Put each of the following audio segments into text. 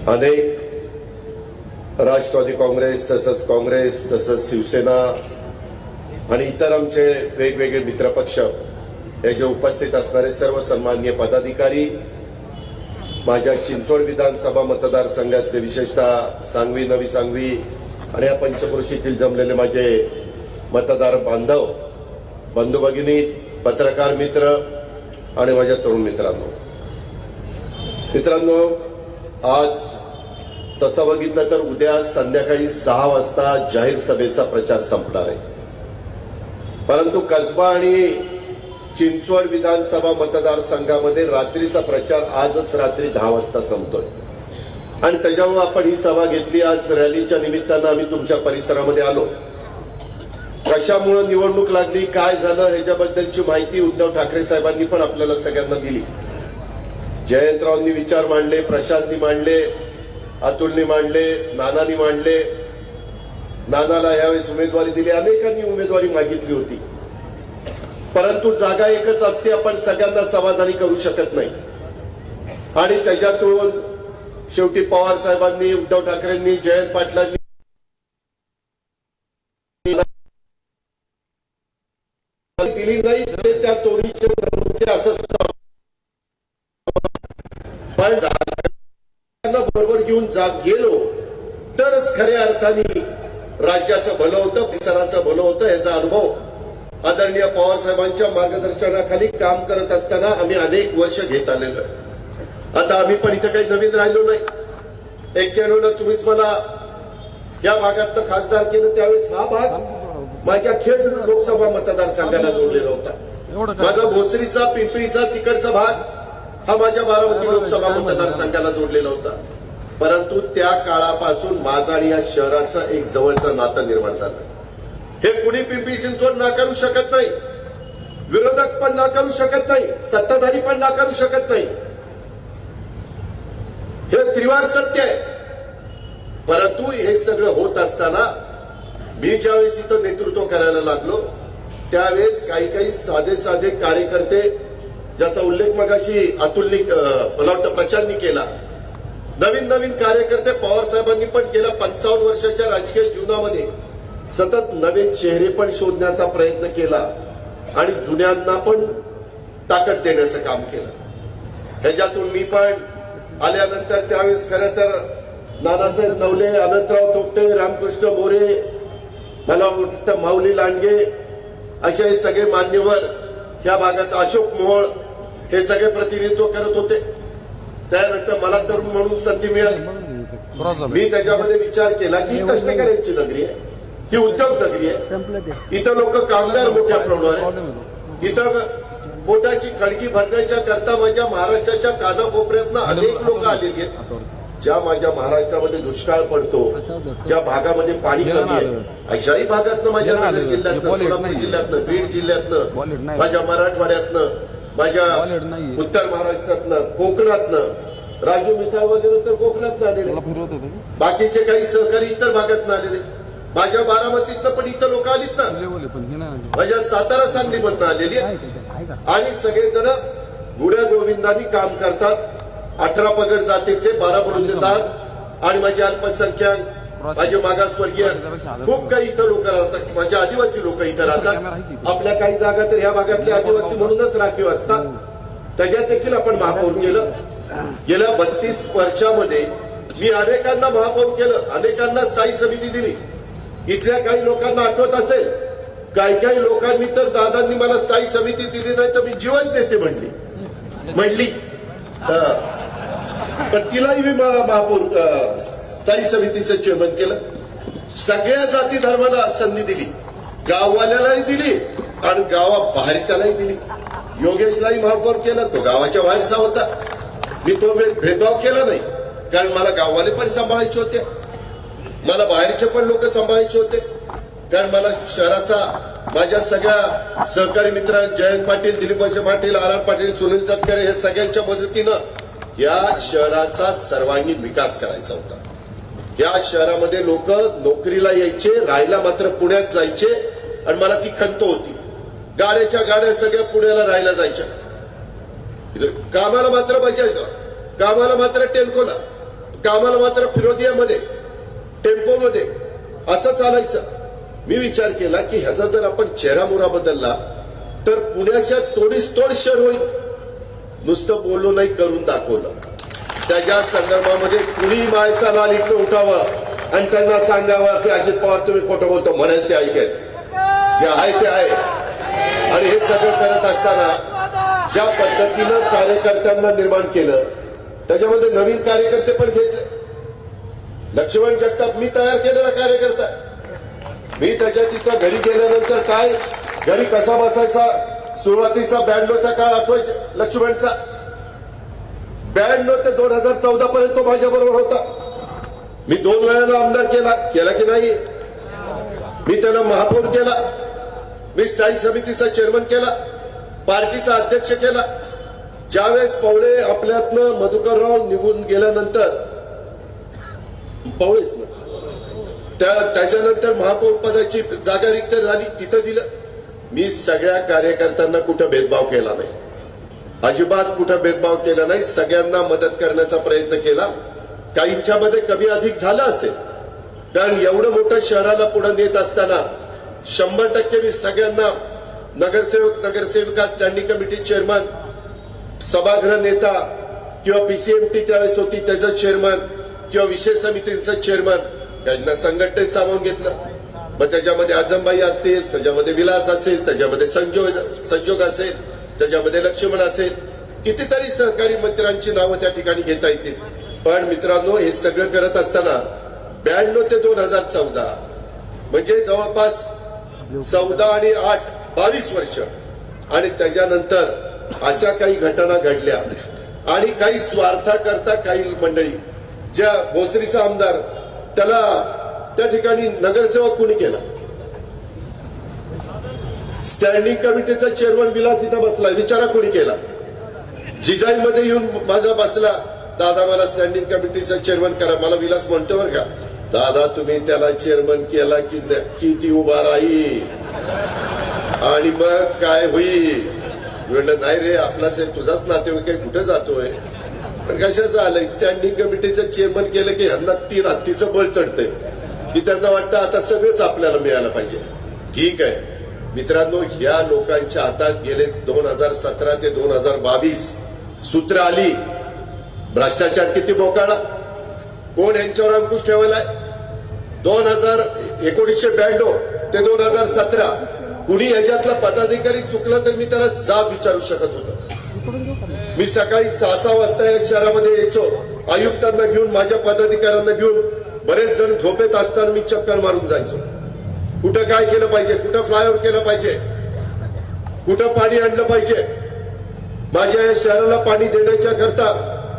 अनेक राष्ट्रवादी काँग्रेस तसंच शिवसेना आणि इतर आमचे वेगवेगळे मित्रपक्ष हे जे उपस्थित असणारे सर्व सन्माननीय पदाधिकारी, माझ्या चिंचवड विधानसभा मतदारसंघातले विशेषतः सांगवी, नवी सांगवी आणि या पंचक्रोशीतील जमलेले माझे मतदार बांधव, बंधू भगिनी, पत्रकार मित्र आणि माझ्या तरुण मित्रांनो, आज तसं बघितलं तर उद्या संध्याकाळी 6 वाजता जाहीर सभेचा प्रचार संपणार आहे. परंतु कसबा आणि चिंचवड विधानसभा मतदारसंघामध्ये रात्रीचा प्रचार आजच रात्री 10 वाजता संपतोय आणि त्याच्यामुळे आपण ही सभा घेतली. आज रॅलीच्या निमित्तानं आम्ही तुमच्या परिसरामध्ये आलो. कशामुळे निवडणूक लागली, काय झालं, ह्याच्याबद्दलची माहिती उद्धव ठाकरे साहेबांनी पण आपल्याला सगळ्यांना दिली. जयंतरावांनी विचार मांडले, प्रशांतनी मांडले, अतुलनी मांडले, नानांनी मांडले. नानाला यावेळेस उमेदवारी दिली, अनेकांनी उमेदवारी मागितली होती. परंतु जागा एकच असते, आपण सगळ्यांना समाधानी करू शकत नाही. आणि त्याच्यातून शेवटी पवार साहेबांनी, उद्धव ठाकरेंनी, जयंत पाटलांनी दिली नाही. ते त्या तोडीचे नव्हते असं पण बरोबर घेऊन गेलो तरच खऱ्या अर्थाने राज्याचं भलं होतं, परिसराचं भलं होतं. याचा अनुभव आदरणीय पवार साहेबांच्या मार्गदर्शनाखाली काम करत असताना आम्ही अनेक वर्ष घेत आलेलो आहे. आता आम्ही पण इथं काही नवीन राहिलो नाही. 91 तुम्हीच मला या भागातनं खासदार केलं, त्यावेळेस हा भाग माझ्या खेड लोकसभा मतदारसंघाला जोडलेला होता. माझा भोसरीचा, पिंपरीचा, तिकडचा भाग हा माझ्या बारामती लोकसभा मतदारसंघाला जोडलेला होता. परंतु त्या काळापासून माझा आणि या शहराचं एक जवळचं नातं निर्माण झालं. हे कुणी पिंपरी चिंचवड नाकारू शकत नाही, विरोधक पण नाकारू शकत नाही, सत्ताधारी पण नाकारू शकत नाही. हे त्रिवार सत्य आहे. परंतु हे सगळं होत असताना मी ज्यावेळेस इथं नेतृत्व करायला लागलो त्यावेळेस काही साधे कार्यकर्ते, ज्याचा उल्लेख मगाशी अतुलनी, मला वाटतं प्रशांतनी केला, नवीन कार्यकर्ते पवार साहेबांनी पण गेल्या 55 वर्षाच्या राजकीय जीवनामध्ये सतत नवीन चेहरे पण शोधण्याचा प्रयत्न केला आणि जुन्यांना पण ताकद देण्याचं काम केलं. ह्याच्यातून मी पण आल्यानंतर त्यावेळेस खरं तर नानासाहेब नवले, अनंतराव थोपटे, रामकृष्ण मोरे, मला वाटतं माऊली लांडगे, असे हे सगळे मान्यवर, ह्या भागाचा अशोक मोहोळ, हे सगळे प्रतिनिधित्व करत होते. त्यानंतर मला तरुण म्हणून संधी मिळाली. मी त्याच्यामध्ये विचार केला की ही कष्टकऱ्यांची नगरी आहे, ही उद्योग नगरी आहे. इथं लोक कामगार मोठ्या प्रमाणावर, इथं पोटाची खळगी भरण्याच्या करता माझ्या महाराष्ट्राच्या कानाकोपऱ्यातनं अनेक लोक आलेली आहेत. ज्या माझ्या महाराष्ट्रामध्ये दुष्काळ पडतो, ज्या भागामध्ये पाणी कमी आहे, अशाही भागातनं, माझ्या नांदेड जिल्ह्यातनं, सोलापूर जिल्ह्यातनं, बीड जिल्ह्यातनं, माझ्या मराठवाड्यातनं, माझ्या उत्तर महाराष्ट्रातनं, कोकणातनं, राजू मिसाळ वगैरे तर कोकणातनं आलेले, बाकीचे काही सहकारी इतर भागातनं आलेले, माझ्या बारामतीतनं पण इथं लोक आलीत ना, माझ्या सातारा सांगलीमधनं आलेली आणि सगळेजण गुड्या गोविंदांनी काम करतात. 18 पगड जातीचे, 12 बलुतेदार आणि माझे अल्पसंख्याक, माझे मागासवर्गीय, खूप काही इथं लोक राहतात. माझे आदिवासी लोक इथं राहतात. आपल्या काही जागा तर ह्या भागातले आदिवासी म्हणूनच राखीव असतात. त्याच्यात देखील आपण महापौर केलं. गेल्या 32 वर्षामध्ये मी अनेकांना महापौर केलं, अनेकांना स्थायी समिती दिली. इथल्या काही लोकांना आठवत असेल, काही लोकांनी तर दादांनी मला स्थायी समिती दिली नाही तर मी जीवच देते म्हणली. पण तिलाही मी महापौर, स्थायी समितीचं चेअरमन केलं. सगळ्या जाती धर्माला संधी दिली, गाववाल्यालाही दिली आणि गावाबाहेरच्यालाही दिली. योगेशलाही महापौर केलं, तो गावाच्या बाहेरचा होता. मी तो भेदभाव केला नाही, कारण मला गाववाले पण सांभाळायचे होते, मला बाहेरचे पण लोक सांभाळायचे होते. कारण मला शहराचा, माझ्या सगळ्या सहकारी मित्र जयंत पाटील, दिलीप वळसे पाटील, आर पाटील, सुनील तटकरे, हे सगळ्यांच्या मदतीनं या शहराचा सर्वांगीण विकास करायचा होता. या शहरामध्ये लोक नोकरीला यायचे, राहायला मात्र पुण्यात जायचे आणि मला ती खंत होती. गाड्याच्या गाड्या सगळ्या पुण्याला राहायला जायच्या, कामाला मात्र बजाजला, कामाला मात्र टेल्कोला, कामाला मात्र फिरोदियामध्ये टेम्पोमध्ये असं चालायचं. मी विचार केला की ह्याचा जर आपण चेहरामोहरा बदलला तर पुण्याच्या तोडीस तोड शहर होईल. नुसतं बोललो नाही, करून दाखवलं. त्याच्या संदर्भामध्ये कुणी मायचा लाल इथं उठावं आणि त्यांना सांगावं की अजित पवार तुम्ही खोटं बोलतो, म्हणेल ते ऐकेल. जे आहे ते आहे. आणि हे सगळं करत असताना ज्या पद्धतीनं कार्यकर्त्यांना निर्माण केलं त्याच्यामध्ये नवीन कार्यकर्ते पण घेतले. लक्ष्मण जगताप मी तयार केलेला कार्यकर्ता. मी त्याच्या तिथं घरी गेल्यानंतर काय घरी कसा बसायचा, सुरुवातीचा 92चा काळ आठवायचा लक्ष्मणचा. 92 ते 2014 पर्यंत तो माझ्या बरोबर होता. मी 2 वेळाला आमदार केला की नाही. मी त्याला महापौर केला, मी स्थायी समितीचा चेअरमन केला, पार्टीचा अध्यक्ष केला. ज्यावेळेस पवळे आपल्यातनं मधुकरराव निघून गेल्यानंतर पवळेच ना त्याच्यानंतर महापौर पदाची जागा रिक्त झाली, तिथं दिलं. मी सगळ्या कार्यकर्त्यांना कुठं भेदभाव केला नाही, अजिबात कुठं भेदभाव केला नाही. सगळ्यांना मदत करण्याचा प्रयत्न केला. काहींच्या मध्ये कमी अधिक झालं असेल, कारण एवढं मोठं शहराला पुढे नेत असताना 100% मी सगळ्यांना नगरसेवक नगरसेविका स्टँडिंग कमिटी चेअरमन सभागृह नेता किंवा पीसीएमटी त्यावेळेस होती त्याचं चेअरमन किंवा विशेष समितीचं चेअरमन त्यांना संघटनेत सामावून घेतलं. मग त्याच्यामध्ये आजमबाई असतील, त्याच्यामध्ये विलास असेल, त्याच्यामध्ये संजोग असेल, त्याच्यामध्ये लक्ष्मण असेल, कितीतरी सहकारी मंत्र्यांची नावं त्या ठिकाणी घेता येतील. पण मित्रांनो, हे सगळं करत असताना 92 ते 2014 म्हणजे जवळपास 14 आणि 8 22 वर्ष. आणि त्याच्यानंतर अशा काही घटना घडल्या आणि काही स्वार्थाकरता काही मंडळी, ज्या भोसरीचा आमदार त्याला त्या ठिकाणी नगरसेवक कोणी केला, स्टँडिंग कमिटीचा चेअरमन विलास इथं बसला, विचारा कोणी केला. जिजाईमध्ये येऊन माझा बसला, दादा मला स्टँडिंग कमिटीचा चेअरमन करा. मला विलास म्हणतो बरं का, दादा तुम्ही त्याला चेअरमन केला की किती उभा राहील आणि मग काय होईल. म्हणलं नाही रे, आपलाच आहे, तुझाच नातेवाईक आहे, कुठं जातोय. पण कशाचं आलंय, स्टँडिंग कमिटीचं चेअरमन केलं की ह्यांना 3 हत्तीचं बळ चढतंय की त्यांना वाटतं आता सगळंच आपल्याला मिळालं पाहिजे. ठीक आहे मित्रांनो, या लोकांच्या हातात गेले 2017 ते 2022 सूत्र आली. भ्रष्टाचार किती बोकाळा, कोण यांच्यावर अंकुश ठेवलाय. 1992 ते 2017 कुणी याच्यातला पदाधिकारी चुकला तर मी त्याला जाब विचारू शकत होतो. मी सकाळी 6 वाजता या शहरामध्ये यायचो, आयुक्तांना घेऊन, माझ्या पदाधिकाऱ्यांना घेऊन. बरेच जण झोपेत असताना मी चक्कर मारून जायचो. कुठं काय केलं पाहिजे, कुठं फ्लायओव्हर केलं पाहिजे, कुठं पाणी आणलं पाहिजे. माझ्या या शहराला पाणी देण्याच्या करता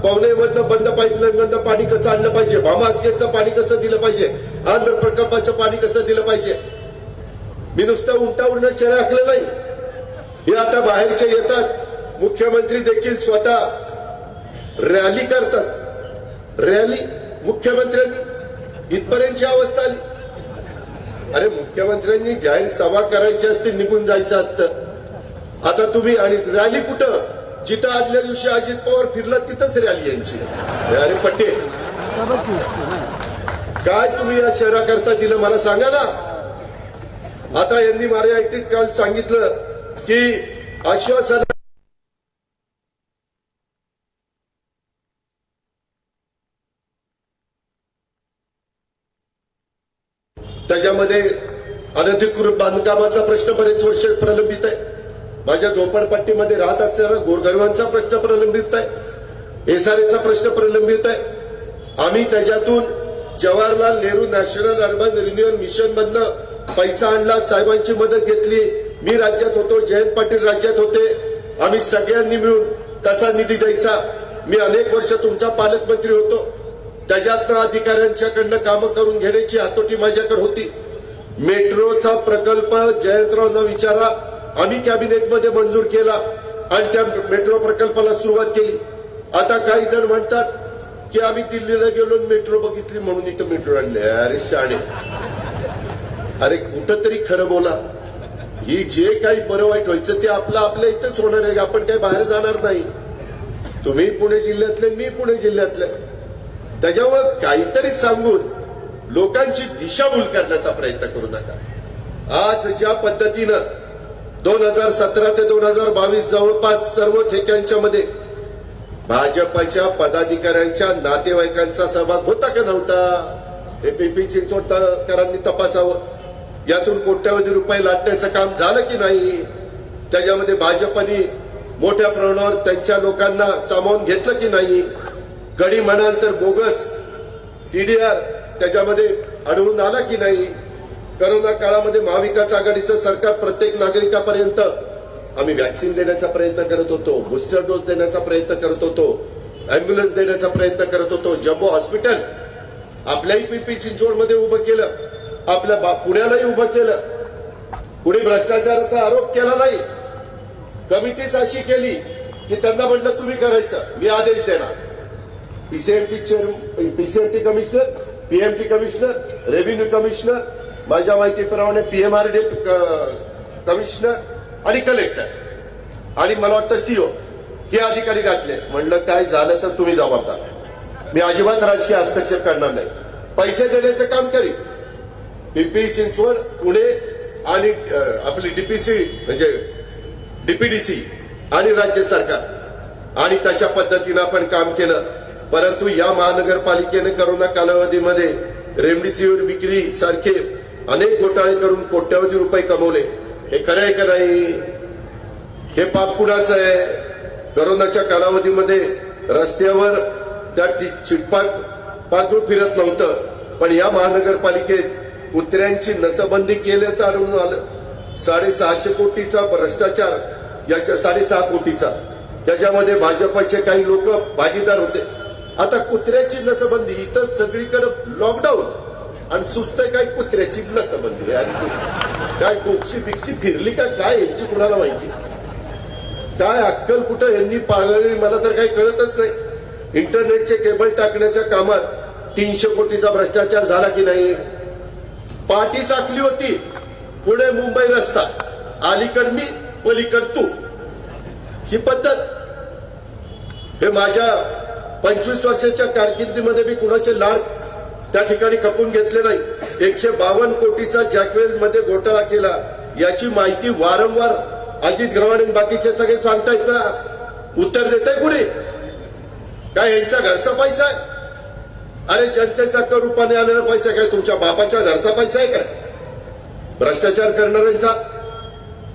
पवनेमधनं बंद पाईपलाईन मधनं पाणी कसं आणलं पाहिजे, भामासखेडचं पाणी कसं दिलं पाहिजे, आंध्र प्रकल्पाचं पाणी कसं दिलं पाहिजे. मी नुसतं उंटावरून शेळ्या आखलं नाही. हे आता बाहेरचे येतात, मुख्यमंत्री देखील स्वतः रॅली करतात. रॅली मुख्यमंत्र्यांनी, इथपर्यंतची अवस्था आली. अरे मुख्यमंत्र्यांनी जाहीर सभा करायची असते, निघून जायचं असतं. आता तुम्ही, आणि रॅली कुठं, जिथं आदल्या दिवशी अजित पवार फिरला तिथंच रॅली यांची. अरे पट्टे, काय तुम्ही या शहराकरता दिलं मला सांगा ना. आता यांनी माझ्या ऐटीत काल सांगितलं की आश्वासन त्याच्यामध्ये अनधिकृत बांधकामाचा प्रश्न बरेच वर्ष प्रलंबित आहे. माझ्या झोपडपट्टीमध्ये राहत असलेला गोरगरिबांचा प्रश्न प्रलंबित आहे. एसआरएचा प्रश्न प्रलंबित आहे. आम्ही त्याच्यातून Jawaharlal Nehru national urban renewal mission मधनं पैसा आणला, साहेबांची मदत घेतली. मी राज्यात होतो, जयंत पाटील राज्यात होते. आम्ही सगळ्यांनी मिळून कसा निधी द्यायचा. मी अनेक वर्ष तुमचा पालकमंत्री होतो. त्याच्यातनं अधिकाऱ्यांच्याकडनं कामं करून घेण्याची हातोटी माझ्याकडे होती. मेट्रोचा प्रकल्प जयंतराव न विचारा आम्ही कॅबिनेटमध्ये मंजूर केला आणि त्या मेट्रो प्रकल्पाला सुरुवात केली. आता काही जण म्हणतात की आम्ही दिल्लीला गेलो मेट्रो बघितली म्हणून इथं मेट्रो आणले. अरे शाणे, अरे कुठंतरी खरं बोला. ही जे काही बरं वाईट व्हायचं ते आपल्या इथंच होणार आहे. आपण काही बाहेर जाणार नाही. तुम्ही पुणे जिल्ह्यातले, मी पुणे जिल्ह्यातले. त्याच्यावर काहीतरी सांगून लोकांची दिशाभूल करण्याचा प्रयत्न करू नका। आज ज्या पद्धतीनं 2017 ते 2022 जवळपास सर्व ठेक्यांच्या मध्ये भाजपच्या पदाधिकाऱ्यांच्या नातेवाईकांचा सहभाग होता का नव्हता हे पिंपरी चिंचवडकरांनी तपासावं। यातून कोट्यवधी रुपये लाटण्याचं काम झालं की नाही, त्याच्यामध्ये भाजपने मोठ्या प्रमाणावर त्यांच्या लोकांना सामावून घेतलं की नाही। गडी म्हणाल तर बोगस TDR त्याच्यामध्ये आढळून आला की नाही। करोना काळामध्ये महाविकास आघाडीचं सरकार प्रत्येक नागरिकापर्यंत आम्ही व्हॅक्सिन देण्याचा प्रयत्न करत होतो, बूस्टर डोस देण्याचा प्रयत्न करत होतो, अँब्युलन्स देण्याचा प्रयत्न करत होतो। जम्बो हॉस्पिटल आपल्याही पिंपरी चिंचवडमध्ये उभं केलं, आपल्या पुण्यालाही उभं केलं। कुणी भ्रष्टाचाराचा आरोप केला नाही, कमिटीच अशी केली की त्यांना म्हटलं तुम्ही करायचं, मी आदेश देणार। PCMT commissioner, PMT commissioner, revenue commissioner, माझ्या माहितीप्रमाणे PMRD कमिशनर आणि कलेक्टर आणि मला वाटतं CO हे अधिकारी घातले। म्हणलं काय झालं तर तुम्ही जबाबदार, मी अजिबात राजकीय हस्तक्षेप करणार नाही, पैसे देण्याचं काम करीन। पिंपरी चिंचवड, पुणे आणि आपली DPC म्हणजे DPDC आणि राज्य सरकार आणि तशा पद्धतीनं आपण काम केलं। परंतु या महानगरपालिकेने करोना कालावधीमध्ये रेमडेसिवीर विक्री सारखे अनेक घोटाळे करून कोट्यवधी रुपये कमवले। हे खरं आहे का नाही? हे पाप कुणाचं आहे? करोनाच्या कालावधीमध्ये रस्त्यावर त्या पाखरू फिरत नव्हतं, पण या महानगरपालिकेत कुत्र्यांची नसबंदी केल्याचं आढळून आलं। 650 कोटीचा भ्रष्टाचार, याच्या 6.5 कोटीचा, त्याच्यामध्ये भाजपचे काही लोक भागीदार होते। आता कुत्र्याची नसबंदी, इथं सगळीकडे लॉकडाऊन आणि सुचतंय काय कुत्र्याची नसबंदी। काय गोक्षी बिक्षी फिरली का काय यांची कुणाला माहिती? काय अक्कल कुठं यांनी पाळली मला तर काही कळतच नाही। इंटरनेटचे केबल टाकण्याच्या कामात 300 कोटीचा भ्रष्टाचार झाला की नाही? पाठी चाकली होती, पुणे मुंबई रस्ता, अलीकड मी पलीकड तू, ही पद्धत। हे माझ्या 25 वर्षाच्या कारकिर्दीमध्ये मी कुणाचे लाड त्या ठिकाणी खपून घेतले नाही। 152 कोटीचा जॅकवेल मध्ये घोटाळा केला, याची माहिती वारंवार अजित गव्हाणे बाकीचे सगळे सांगतायत ना, उत्तर देत आहे कुणी? काय यांच्या घरचा पैसा आहे? अरे जनतेचा कर रूपाने आलेला पैसा काय तुमच्या बापाच्या घरचा पैसा आहे काय? भ्रष्टाचार करणाऱ्यांचा,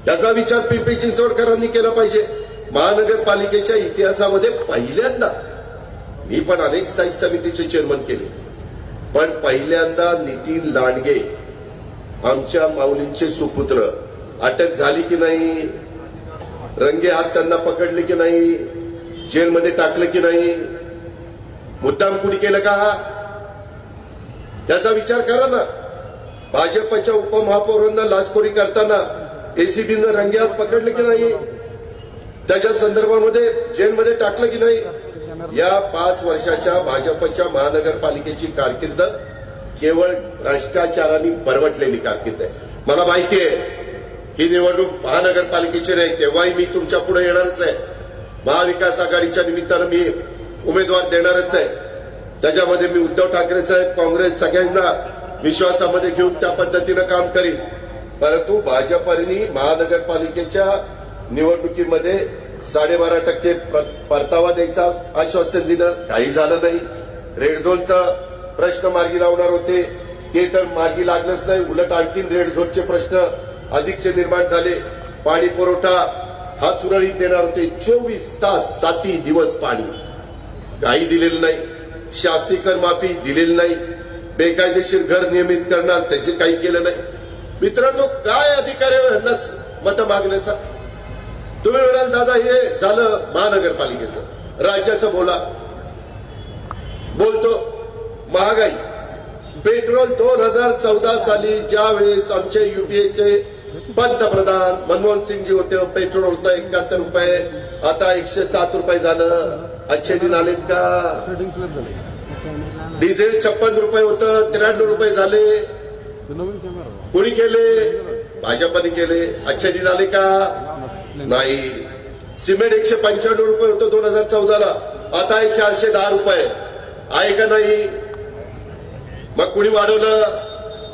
त्याचा विचार पिंपरी चिंचवडकरांनी केला पाहिजे। महानगरपालिकेच्या इतिहासामध्ये पहिल्यांदा, मी पण अनेक स्थायी समितीचे चेअरमन केले, पण पहिल्यांदा नितीन लांडगे आमच्या माऊलींचे सुपुत्र अटक झाली की नाही? रंगे हात त्यांना पकडले की नाही? जेलमध्ये टाकले की नाही? मुद्दाम कुणी केलं का? त्याचा विचार करा ना। भाजपच्या उपमहापौरांना लाचखोरी करताना ACBनं रंगे हात पकडले की नाही? त्याच्या संदर्भामध्ये जेलमध्ये टाकलं की नाही? या 5 वर्षाच्या भाजपच्या महानगरपालिकेची कारकीर्द केवळ भ्रष्टाचाराने बरवटलेली कारकीर्द आहे। मला माहिती आहे ही निवडणूक महानगरपालिकेची नाही, तेव्हाही मी तुमच्या पुढे येणारच आहे। महाविकास आघाडीच्या निमित्तानं मी उमेदवार देणारच आहे। त्याच्यामध्ये मी उद्धव ठाकरे साहेब, काँग्रेस सगळ्यांना विश्वासामध्ये घेऊन त्या पद्धतीनं काम करीन। परंतु भाजपने महानगरपालिकेच्या निवडणुकीमध्ये 12.5% परतावा द्यायचा आश्वासन दिलं, काही झालं नाही। रेड झोनचा प्रश्न मार्गी लावणार होते, ते तर मार्गी लागलंच नाही, उलट आणखीन रेड झोनचे प्रश्न अधिकचे निर्माण झाले। पाणी पुरवठा हा सुरळीत देणार होते, 24 तास 7 दिवस पाणी, काही दिलेलं नाही। शास्ती कर माफी दिलेली नाही, बेकायदेशीर घर नियमित करणार त्याचे काही केलं नाही। मित्रांनो, काय अधिकार आहे यांना मत मागण्याचा? तुम्ही म्हणाल दादा हे झालं महानगरपालिकेचं, राज्याचं बोला। बोलतो महागाई, पेट्रोल 2014 साली ज्यावेळेस आमचे UPAचे पंतप्रधान मनमोहन सिंगजी होते, पेट्रोल होतं 71 रुपये, आता 107 रुपये झालं। अच्छे दिन आलेत का? डिझेल 56 रुपये होतं, 93 रुपये झाले। कोणी केले? भाजपने केले। अच्छे दिन आले का? नाही। सिमेंट 195 रुपये होतं 2014 ला, आता आहे 410 रुपये। आहे का नाही? मग कुणी वाढवलं?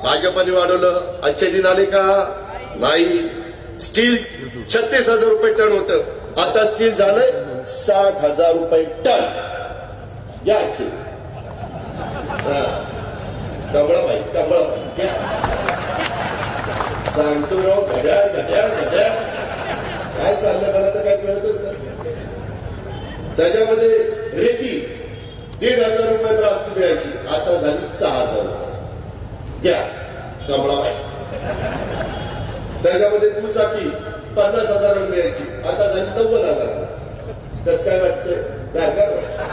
भाजपाने वाढवलं. अच्छे दिन आले का? नाही. स्टील 36,000 रुपये टन होतं, आता स्टील झालंय 60,000 रुपये टन. याचे कमळाबाई कमळाबाई सांगतो राव, घड्याळ घड्याळ घड्याळ काय चाललं मला तर काय कळतच नाही. त्याच्यामध्ये रेती 1,500 रुपये रास्त मिळायची, आता झाली 6,000 रुपये. घ्या कमळाबाई. त्याच्यामध्ये दुचाकी 50,000 मिळायची, आता झाली 90,000. कसं काय वाटतंय? गारगार वाटतं.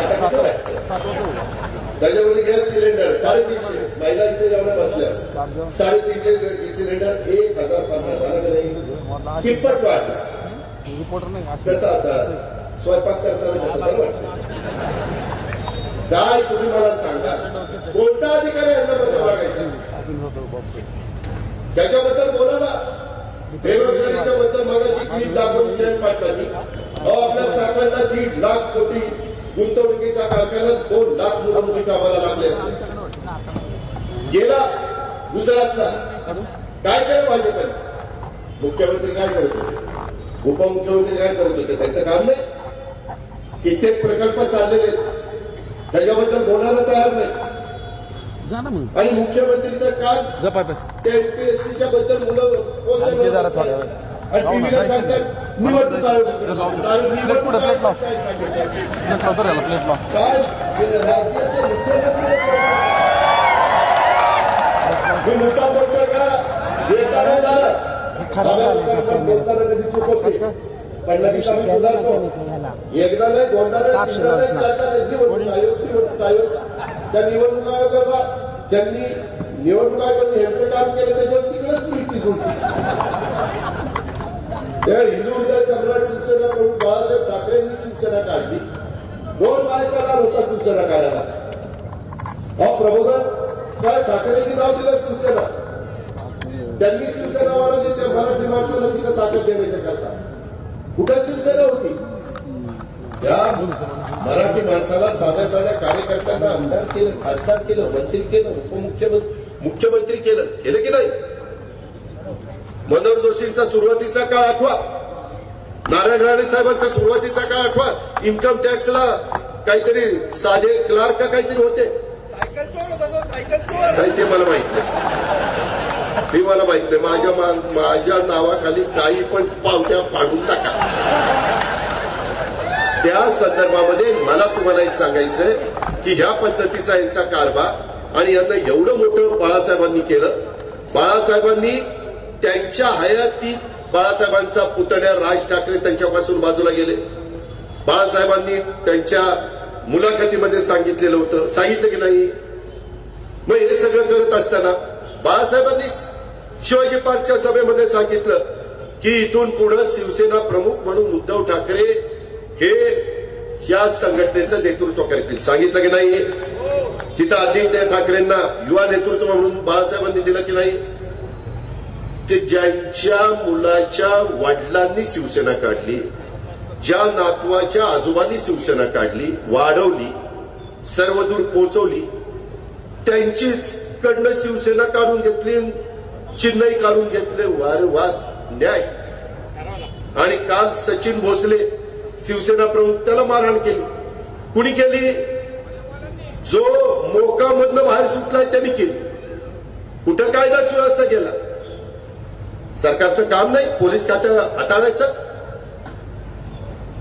आता कसं वाटतं? त्याच्यामध्ये गॅस सिलेंडर 350. महिला इथे जेवढ्या बसल्या 350 सिलेंडर 1,050. किंमत वाढला. कसं आता स्वयंपाक करताना कसं बरं वाटतं? काय तुम्ही मला सांगा, कोणता अधिकारी यांना बद्दल मागायचा? त्याच्याबद्दल बोला ना. बेरोजगारीच्या बद्दल मगाशी क्लिप दाखवून जयंत पाटलांनी आपल्या सरकारला 1.5 लाख कोटी गुंतवणुकीचा कारखाना 2 लाख मुलांनी कामाला लागले असते. गेला गुजरातला काय केलं भाजपने? मुख्यमंत्री काय करत होते? उपमुख्यमंत्री काय करत होते? त्यांचं काम नाही. कित्येक प्रकल्प चाललेले त्याच्याबद्दल बोलायला तयार नाही. आणि मुख्यमंत्रीचं काम एमपीएससीच्या बद्दल मुलं आणि टीव्हीला सांगतात निवडणूक आयोग काय मुद्दा बोलतोय का? येताना झालं बोलताना कधी चुकवतो, पडला की आम्ही सुधारतो. एकदा नाही, दोनदा नाही, तीनदा नाही, चारदा नाही. निवडणूक आयोग त्या निवडणूक आयोगाला त्यांनी निवडणूक आयोगाने यांचं काम केलं, त्याच्यावर तिकडेच मिळती जुळती. त्या हिंदू हृदय सम्राट शिवसेना प्रमुख बाळासाहेब ठाकरेंनी शिवसेना काढली. 2 मायचा काळ होता शिवसेना काढायला. प्रबोधन काय ठाकरेंनी नाव दिलं शिवसेना. त्यांनी शिवसेना वाढवली. त्या मराठी माणसाला तिथं ताकद देण्याच्या करता कुठं शिवसेना होती? त्या मराठी माणसाला साध्या साध्या कार्यकर्त्यांना आमदार केलं, खासदार केलं, मंत्री केलं, मुख्यमंत्री केलं की नाही? मनोहर जोशींचा सुरुवातीचा काळ आठवा, नारायण राणे साहेबांचा सुरुवातीचा काळ आठवा. इन्कम टॅक्सला काहीतरी साधे क्लार्क काहीतरी होते, काही ते मला माहित नाही. ते मला माहित नाही. माझ्या नावाखाली काही पण पावत्या पाडून टाका. त्या संदर्भामध्ये मला तुम्हाला एक सांगायचंय की ह्या पद्धतीचा यांचा कारभार आणि यांना एवढं मोठं बाळासाहेबांनी केलं. बाळासाहेबांनी त्यांच्या हयातीत बाळासाहेबांचा पुतण्या राज ठाकरे त्यांच्यापासून बाजूला गेले. बाळासाहेबांनी त्यांच्या मुलाखतीमध्ये सांगितलेलं होतं, सांगितलं की नाही? मग हे सगळं करत असताना बाळासाहेबांनी शिवाजी पार्कच्या सभेमध्ये सांगितलं की इथून पुढे शिवसेना प्रमुख म्हणून उद्धव ठाकरे हे या संघटनेचं नेतृत्व करतील. सांगितलं की नाही? तिथं आदित्य ठाकरेंना युवा नेतृत्व म्हणून बाळासाहेबांनी दिलं की नाही? ते ज्यांच्या मुलाच्या वडिलांनी शिवसेना काढली, ज्या नातवाच्या आजोबांनी शिवसेना काढली, वाढवली, सर्वदूर पोहोचवली, त्यांचीच कडनं शिवसेना काढून घेतली, चिन्हही काढून घेतले. वारंवार न्याय. आणि काल सचिन भोसले शिवसेना प्रमुख, त्याला मारहाण केली. कुणी केली? जो मोकामधनं बाहेर सुटलाय त्यांनी केली. कुठं कायदा सुव्यवस्था केला? सरकारचं काम नाही पोलीस खातं हाताळायचं.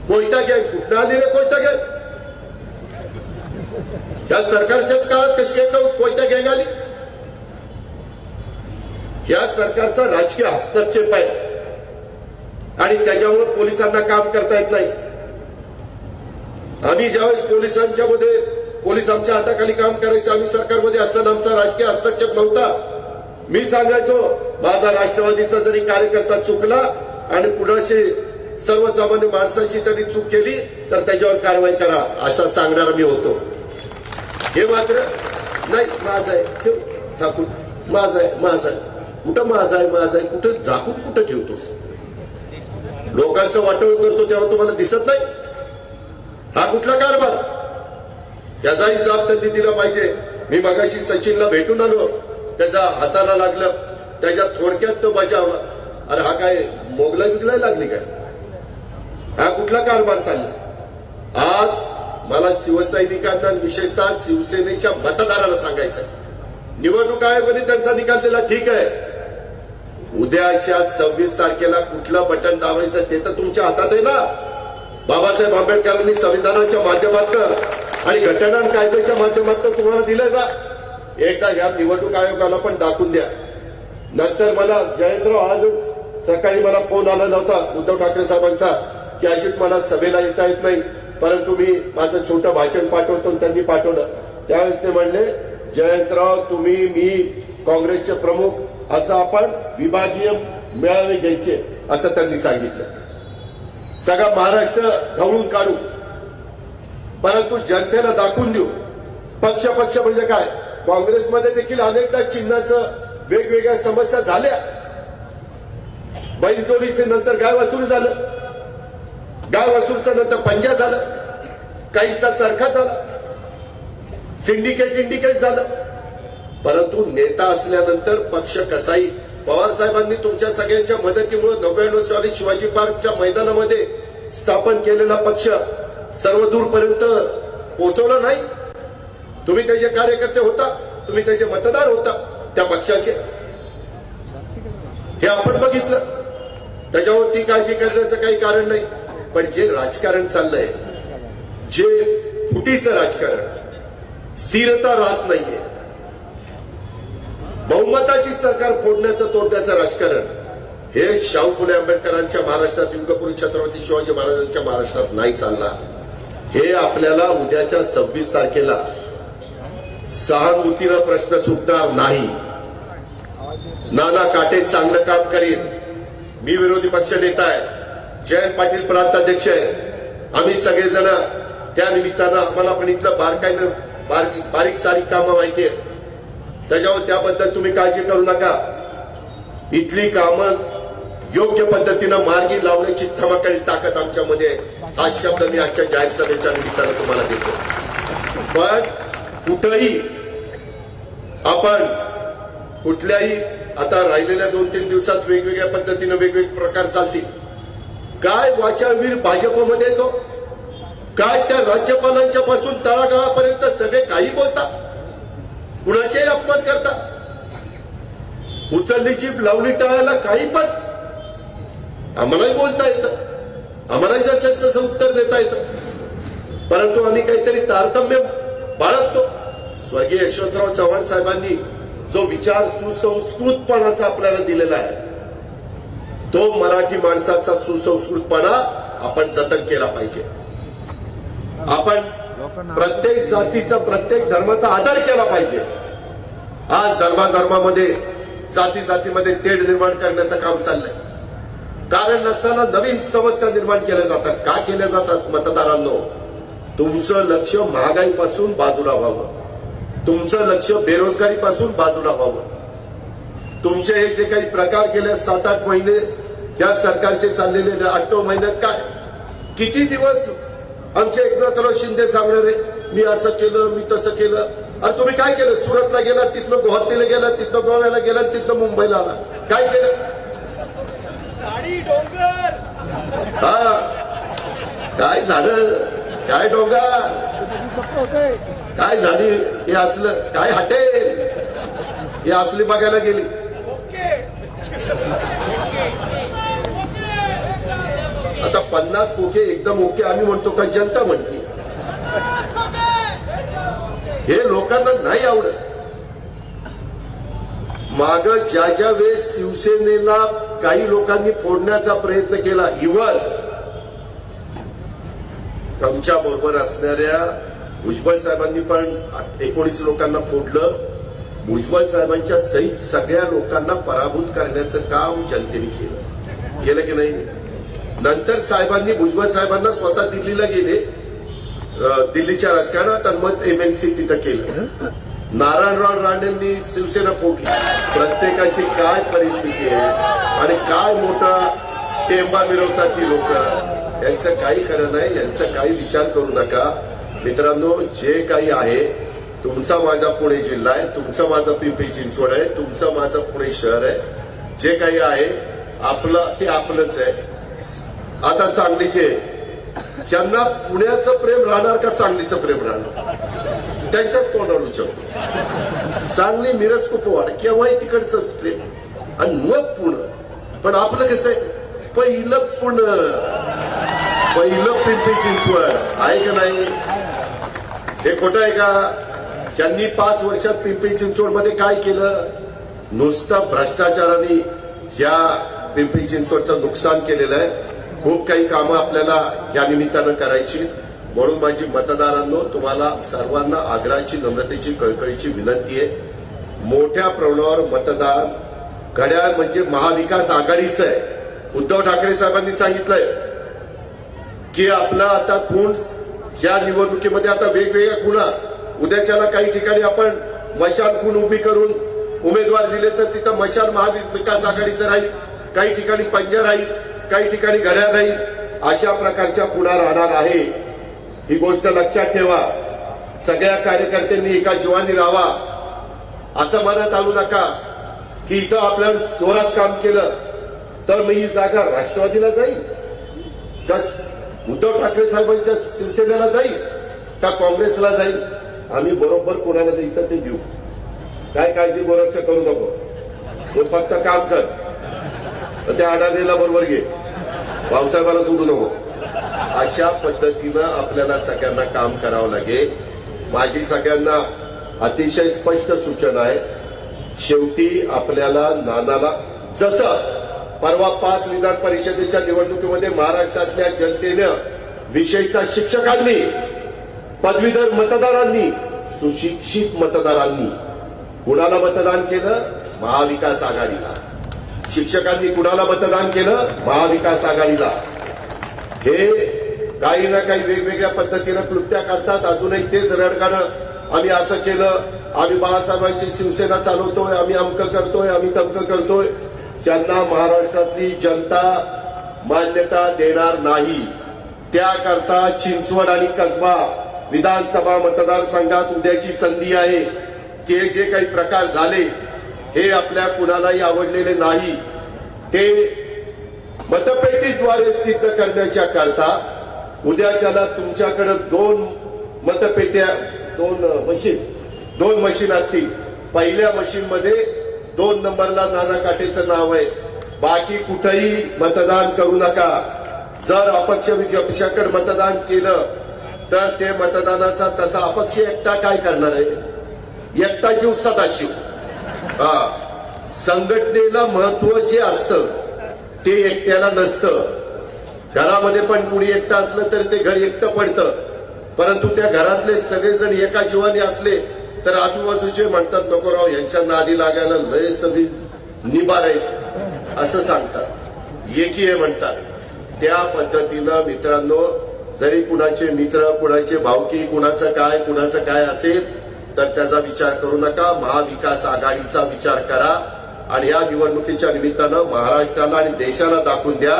कोयता गँग कुठं आली रे? कोयता गँग या सरकारच्याच काळात कशी काय कोयता गँग आली? या सरकारचा राजकीय हस्तक्षेप आहे आणि त्याच्यामुळे पोलिसांना काम करता येत नाही. आम्ही ज्यावेळेस पोलीस आमच्या हाताखाली काम करायचं, आम्ही सरकारमध्ये असताना आमचा राजकीय हस्तक्षेप नव्हता. मी सांगायचो माझा राष्ट्रवादीचा जरी कार्यकर्ता चुकला आणि कुणाशी सर्वसामान्य माणसाशी त्यांनी चूक केली तर त्याच्यावर कारवाई करा असा सांगणारा मी होतो. हे मात्र नाही, माझा आहे ठेव झाकून, माझा आहे माझा आहे. कुठं माझा आहे माझा आहे? कुठं झाकून कुठं ठेवतोस? लोकांचं वाटोळ करतो तेव्हा तुम्हाला दिसत नाही? हा कुठला कारभार? याचा हिसाब त्यांनी दिला पाहिजे. मी मगाशी सचिनला भेटून आलो, त्याच्या हाताला लागलं, त्याच्या थोडक्यात तो बचावला. अरे हा काय मोगला बिगलाय लागली काय? हा कुठला कारभार चालला? आज मला शिवसैनिकांना, विशेषतः शिवसेनेच्या मतदाराला सांगायचं, निवडणूक आयोगाने त्यांचा निकाल दिला, ठीक आहे. उद्याच्या 26 तारखेला कुठलं बटन दाबायचं ते तर तुमच्या हातात आहे ना. बाबासाहेब आंबेडकरांनी संविधानाच्या माध्यमातून आणि घटना कायद्याच्या माध्यमातून तुम्हाला दिलं ना. एकदा या निवडणूक आयोगाला पण दाखवून द्या. नंतर मला जयंतराव आजच सकाळी मला फोन आला नव्हता उद्धव ठाकरे साहेबांचा की अजित मला सभेला येता येत नाही, परंतु मी माझं छोटं भाषण पाठवतो. त्यांनी पाठवलं. त्यावेळेस ते म्हणले, जयंतराव तुम्ही, मी, काँग्रेसचे प्रमुख असं आपण विभागीय मेळावे घ्यायचे असं त्यांनी सांगितलं. सगळा महाराष्ट्र ढवळून काढू, परंतु जनतेला दाखवून देऊ. पक्ष म्हणजे काय? काँग्रेसमध्ये देखील अनेकदा चिन्हाचं वेगवेगळ्या समस्या झाल्या. बैलजोडीचे नंतर गाय वसूल झालं, गाय वसूलचं नंतर पंजा झालं, काहींचा चरखा झाला, सिंडिकेट झालं. परंतु नेता असल्यानंतर पक्ष कसाही, पवार साहेबांनी तुमच्या सगळ्यांच्या मदतीमुळे 99 साली शिवाजी पार्कच्या मैदानामध्ये स्थापन केलेला पक्ष सर्व दूरपर्यंत पोहोचवला नाही. तुम्ही त्याचे कार्यकर्ते होता, तुम्ही त्याचे मतदार होता त्या पक्षाचे, हे आपण बघितलं. त्याच्यावर ती काळजी करण्याचं काही कारण नाही. पण जे राजकारण चाललंय, जे फुटीचं राजकारण, स्थिरता राहत नाहीये, बहुमताची सरकार फोडण्याचं तोडण्याचं राजकारण, हे शाहू फुले आंबेडकरांच्या महाराष्ट्रात, युगपुरुष छत्रपती शिवाजी महाराजांच्या महाराष्ट्रात नाही चालणार. हे आपल्याला उद्याच्या 26 तारखेला सहानुभूतीनं प्रश्न सुटणार नाही. नाना काटे चांगलं काम करीन, मी विरोधी पक्ष नेता आहे, जयंत पाटील प्रांताध्यक्ष आहे, आम्ही सगळेजण त्या निमित्तानं आम्हाला पण इथलं बारीक सारीक कामं माहिती आहेत. त्याच्यावर त्याबद्दल तुम्ही काळजी करू नका. इथली कामं योग्य पद्धतीनं मार्गी लावण्याची धमक आणि ताकद आमच्यामध्ये आहे. हा शब्द मी आजच्या जाहीर सभेच्या निमित्तानं तुम्हाला देतो. पण कुठंही आपण कुठल्याही आता राहिलेल्या 2-3 दिवसात वेगवेगळ्या पद्धतीनं वेगवेगळे प्रकार चालतील. काय वाचाळवीर भाजपमध्ये येतो, काय त्या राज्यपालांच्या पासून तळागाळापर्यंत सगळे काही बोलतात, कुणाचेही अपमान करतात. उचलली जीभ लावली टाळायला काही पण आम्हालाही बोलता येतं, आम्हालाही जसं तसं उत्तर देता येतं. परंतु आम्ही काहीतरी तारतम्य बाळगतो. स्वर्गीय यशवंतराव चव्हाण साहेबांनी जो विचार सुसंस्कृतपणाचा आपल्याला दिलेला आहे, तो मराठी माणसाचा सुसंस्कृतपणा आपण जतन केला पाहिजे. आपण प्रत्येक जातीचा, प्रत्येक धर्माचा आदर केला पाहिजे. आज धर्माधर्मामध्ये, जातीमध्ये तेढ निर्माण करण्याचं काम चाललंय. कारण नसताना नवीन समस्या निर्माण केल्या जातात. का केल्या जातात? मतदारांनो, तुमचं लक्ष महागाईपासून बाजूला व्हावं, तुमचं लक्ष बेरोजगारीपासून बाजूला व्हावं. तुमचे हे जे काही प्रकार गेल्या 7-8 महिने या सरकारचे चाललेले, 8 महिन्यात काय किती दिवस आमचे एकनाथराव शिंदे सांगणार आहे, मी असं केलं, मी तसं केलं. अरे तुम्ही काय केलं? सुरतला गेला, तिथनं गुवाहाटीला गेला, तिथनं गोव्याला गेला, तिथनं मुंबईला आला. काय केलं? हा, काय झालं? काय डोंगर, काय झाली? हे असलं काय हटेल? हे असली बघायला गेली. आता 50 खोके एकदम ओके आम्ही म्हणतो का जनता म्हणते? हे लोकांना नाही आवडत. माग ज्या वेळेस शिवसेनेला काही लोकांनी फोडण्याचा प्रयत्न केला, इव्हन आमच्या बरोबर असणाऱ्या भुजबळ साहेबांनी पण 19 लोकांना फोडलं. भुजबळ साहेबांच्या सहित सगळ्या लोकांना पराभूत करण्याचं काम जनतेने केलं की नाही? नंतर साहेबांनी, भुजबळ साहेबांना स्वतः दिल्लीला गेले, दिल्लीच्या राजकारणात, आणि मग MLC तिथं केलं. नारायणराव राणेंनी शिवसेना फोडली. प्रत्येकाची काय परिस्थिती आहे आणि काय मोठा टेंबा मिरवतात ही लोक. यांचं काही खरं नाही, यांचा काही विचार करू नका. मित्रांनो, जे काही आहे, तुमचा माझा पुणे जिल्हा आहे, तुमचं माझं पिंपरी चिंचवड आहे, तुमचं माझं पुणे शहर आहे, जे काही आहे आपलं ते आपलंच आहे. आता सांगलीचे, त्यांना पुण्याचं प्रेम राहणार का सांगलीचं प्रेम राहणार? त्यांच्याच तोंडावर उचलतो. सांगली, मिरज, कुपवाड केव्हाही तिकडचं प्रेम आणि मग पुणे. पण आपलं कसं आहे, पहिलं पुणे, पहिलं पिंपरी चिंचवड आहे का नाही? हे खोटं आहे का? त्यांनी 5 वर्षात पिंपरी चिंचवड मध्ये काय केलं? नुसतं भ्रष्टाचाराने या पिंपरी चिंचवडचं नुकसान केलेलं आहे. खूप काही कामं आपल्याला या निमित्तानं करायची. म्हणून माझी मतदारांनो, तुम्हाला सर्वांना आग्रहाची, नम्रतेची, कळकळीची विनंती आहे. मोठ्या प्रमाणावर मतदान. घड्याळ म्हणजे महाविकास आघाडीचं आहे. उद्धव ठाकरे साहेबांनी सांगितलंय की आपला आता खूण या निवडणुकीमध्ये आता वेगवेगळ्या खुणा. उद्याच्याला काही ठिकाणी आपण मशाल खूण उभी करून उमेदवार दिले तर तिथं मशाल महाविकास आघाडीचं राहील, काही ठिकाणी पंजा राहील, काही ठिकाणी घड्याळ राहील. अशा प्रकारच्या खुणा राहणार आहे. ही गोष्ट लक्षात ठेवा. सगळ्या कार्यकर्त्यांनी एका जीवानी राहावा. असं म्हणत आणू नका की इथं आपल्या जोरात काम केलं तर मग ही जागा राष्ट्रवादीला जाईल, कस उद्धव ठाकरे साहेबांच्या शिवसेनेला जाईल, का काँग्रेसला जाईल? आम्ही बरोबर कोणाला द्यायचं ते देऊ. काय काळजी गोरक्ष करू नको. तो फक्त काम कर. त्या अडाणीला बरोबर घे, भाऊसाहेबाला सोडू नको. अशा पद्धतीनं आपल्याला सगळ्यांना काम करावं लागेल. माझी सगळ्यांना अतिशय स्पष्ट सूचना आहे. शेवटी आपल्याला नानाला, जसं परवा 5 विधान परिषदेच्या निवडणुकीमध्ये महाराष्ट्रातल्या जनतेनं, विशेषतः शिक्षकांनी, पदवीधर मतदारांनी, सुशिक्षित मतदारांनी कुणाला मतदान केलं? महाविकास आघाडीला. शिक्षकांनी कुणाला मतदान केलं? महाविकास आघाडीला. हे काही ना काही वेगवेगळ्या पद्धतीनं क्लुप्त्या काढतात. अजूनही तेच रडगाणं, आम्ही असं केलं, आम्ही बाळासाहेबांची शिवसेना चालवतोय, आम्ही अमकं करतोय, आम्ही तमकं करतोय. त्यांना महाराष्ट्रातली जनता मान्यता देणार नाही. त्याकरता चिंचवड आणि कसबा विधानसभा मतदारसंघात उद्याची संधी आहे की जे काही प्रकार झाले हे आपल्या कुणालाही आवडलेले नाही. ते मतपेटीद्वारे सिद्ध करण्याच्या करता उद्याच्याला तुमच्याकडे 2 मतपेट्या, 2 मशीन असतील. पहिल्या मशीन मध्ये 2 नंबरला नाना काटेचं नाव आहे. बाकी कुठेही मतदान करू नका. जर अपक्ष पक्षाकडे मतदान केलं तर ते मतदानाचा तसा अपक्ष एकटा काय करणार आहे? एकटा जीव सदाशिव. संघटनेला महत्व जे असतं ते एकट्याला नसतं. घरामध्ये पण कुणी एकटं असलं तर ते घर एकटं पडतं. परंतु त्या घरातले सगळेजण एका जीवाने असले तर आजूबाजूचे म्हणतात, नको राव, यांच्या नादी लागायला लय सगळी निबार आहेत असं सांगतात, एकी आहे म्हणतात. त्या पद्धतीनं मित्रांनो, जरी कुणाचे मित्र, कुणाचे भावकी, कुणाचं काय असेल तर त्याचा विचार करू नका. महाविकास आघाडीचा विचार करा आणि या निवडणुकीच्या निमित्तानं महाराष्ट्राला आणि देशाला दाखवून द्या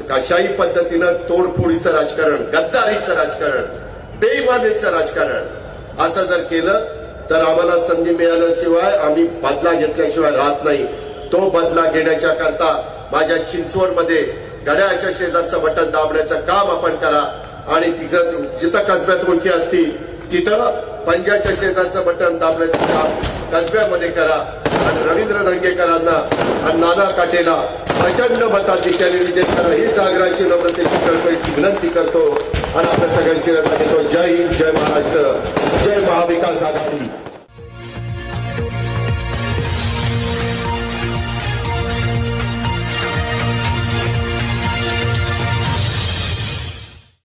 कशाही पद्धतीनं तोडफोडीचं राजकारण, गद्दारीचं राजकारण, बेईमानीचं राजकारण असं जर केलं तर आम्हाला संधी मिळाल्याशिवाय, आम्ही बदला घेतल्याशिवाय राहत नाही. तो बदला घेण्याच्या करता माझ्या चिंचवडमध्ये घड्याळाच्या शेजारचं बटन दाबण्याचं काम आपण करा आणि तिथं जिथं कसब्यात ओळखी असतील तिथं पंजाच्या शेजारचं बटन दाबण्याचं काम कसब्यामध्ये करा आणि रवींद्र धंगेकरांना आणि नाना काटेला प्रचंड मताधिक्याने त्याने विजय करा ही आग्रहाची, नम्रतेची, कळकळीची विनंती करतो आणि आपल्या सगळ्यांची रजा घेतो. जय हिंद, जय महाराष्ट्र, जय महाविकास आघाडी.